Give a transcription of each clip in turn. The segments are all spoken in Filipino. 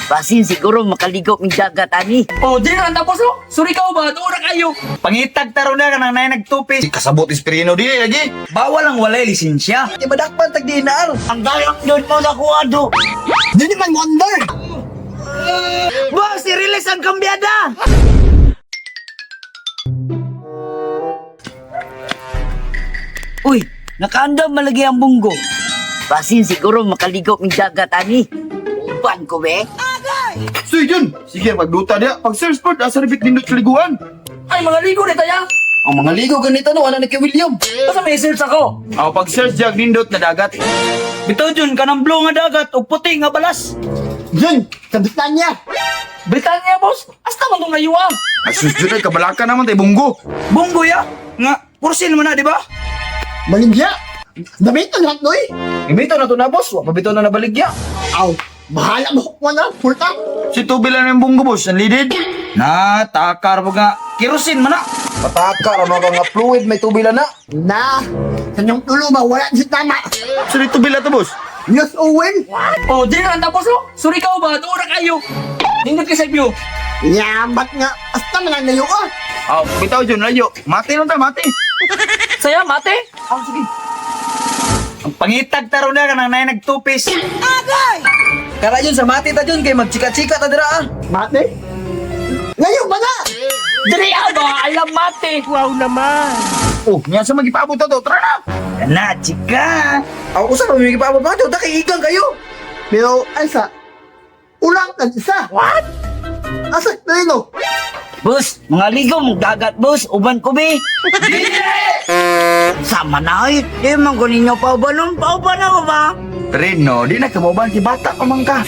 Basin siguro makaligo ng dagat ani. Oh, di na tapos oh. Sorry ka ba? Doon na kayo. Pangitag taro na ka nang nagtupis. Si kasabot Espirino di lagi. Bawal ang walay lisensya. Ibadakpan tag dinar. Ang dayak doon mo nakuha do. Di man wonder. Boss, i-release ang kambyada. Uy, nakaandam malagi ang bunggo. Basin siguro makaligo ng dagat ani. Uban ko be. So yun. Sige magduta dia. Pag search sport asa ribit nindot kaliguan. Ay, mga ligo na tayo. Ang mga ligo ganito no ana ni kay William. Basta may search ako. Aw pag search jag nindot na dagat. Bitaw dyan ka ng blue nga dagat o puti nga balas. Yun, kabitan niya. Britanya, boss. Asta man itong layuan. Ay sus jud ay kabalaka naman tay bunggo. Bunggoy ah. Nga, kursin mo na, di ba? Baligya! Damitan lahat no eh! Ibito na to na, boss. Wapabito na nabaligya. Aw! Bahala mo ko na! Pulta! Si tubilan ng bunggo boss, ang lidid. Na, takar mo nga. Kirusin mo na. Patakar ano ka nga fluid may tubilan na. Na! Kanyang tulo ba? Wala di tama! So di tubilan to boss. Yes, Owen! Oh, di na tapos oh. Sorry ka ba? Doon na kayo. Nindot ka sa view. Yamat nga! Asta man ang layo ah! Aw, bitaw jud layo. Mati lang ta, mati. Saya, mate. Oh, sige. Ang pangitag taro na ka nang nagtupis. Kara yun sa mati ta dyan kay magchika-chika ta dira ah. Mate? Layo ba na? Diri ba? Alam mate. Wow naman. Oh, niya sa magipabot to, tara na. Na, chika. Ako sa pamimigay pa ba? Daw igang kayo. Pero, Alsa, ulang ka isa! What? Asa, Lino? Boss, mga ligo mong dagat boss. Uban ko be. Sama na ay. Di man ko ninyo paubanon. Pauban ako ba? Trino, di na kamoban ki bata pa man ka.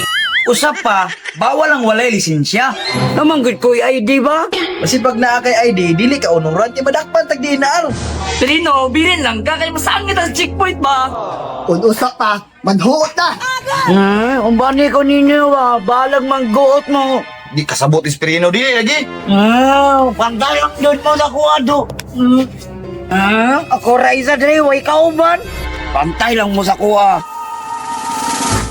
Usap pa, bawal ang walay lisensya. Naman good ko ID ba? Kasi pag naa kay ID, dili ka unuran, di madakpan tag dinar. Trino, bilin lang ka. Kaya masangit ang checkpoint ba? Kung usap pa, manhuot na! Umbani ko ninyo ba? Balag mangguot mo. Di kasabot Espirino di lagi. Pandayak doon mo nakuha do. Ako Raiza dre, way kauban. Pantay lang mo sa kuha.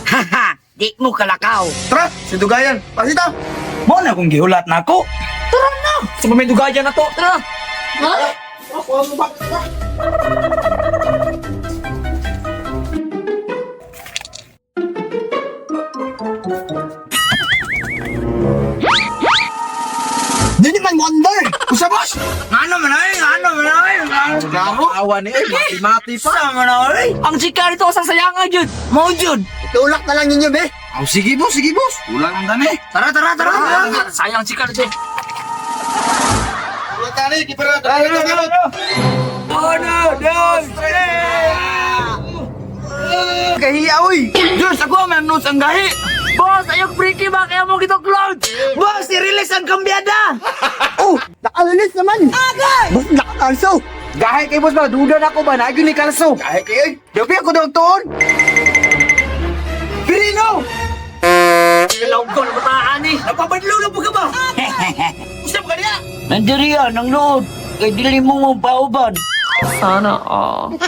Haha, di mo kalakaw. Tara, si Dugayan. Pasita. Mo na kung gihulat na ako. Tara na. Sa pamindugaya na to. Tara. Ha? Ako ang ba? Di man wonder! Usa boss. Ano man ay, ano man ay. Awan ni mati-mati pa. Sama na ay. Ang chika nito sa sayangan, Jud. Mo jud. Tulak na lang ninyo, be! Aw sige boss, sige boss. Ulang ang dami. Tara, tara, tara. Sayang chika nito. Ulang tani, di para. Ano, dos, Kahiya, uy. Diyos, ako may amnos ang gahi. Boss, ayok freaky ba? Kaya mo gito cloud. Boss, i-release ang kambyada. Oh! Nakalinis naman! Bas nakakalso! Gahi kay boss ba? Duda na ako ba? Nagyo ni Kalso. Gahi kay, Dabi ako daw tuon. Pirino! Kailaw ko na bataan eh. Napabadlaw na po ka ba? Gusto mo ka niya? Nandiri yan, ang lood. Kay dili mo mo pauban. Sana all.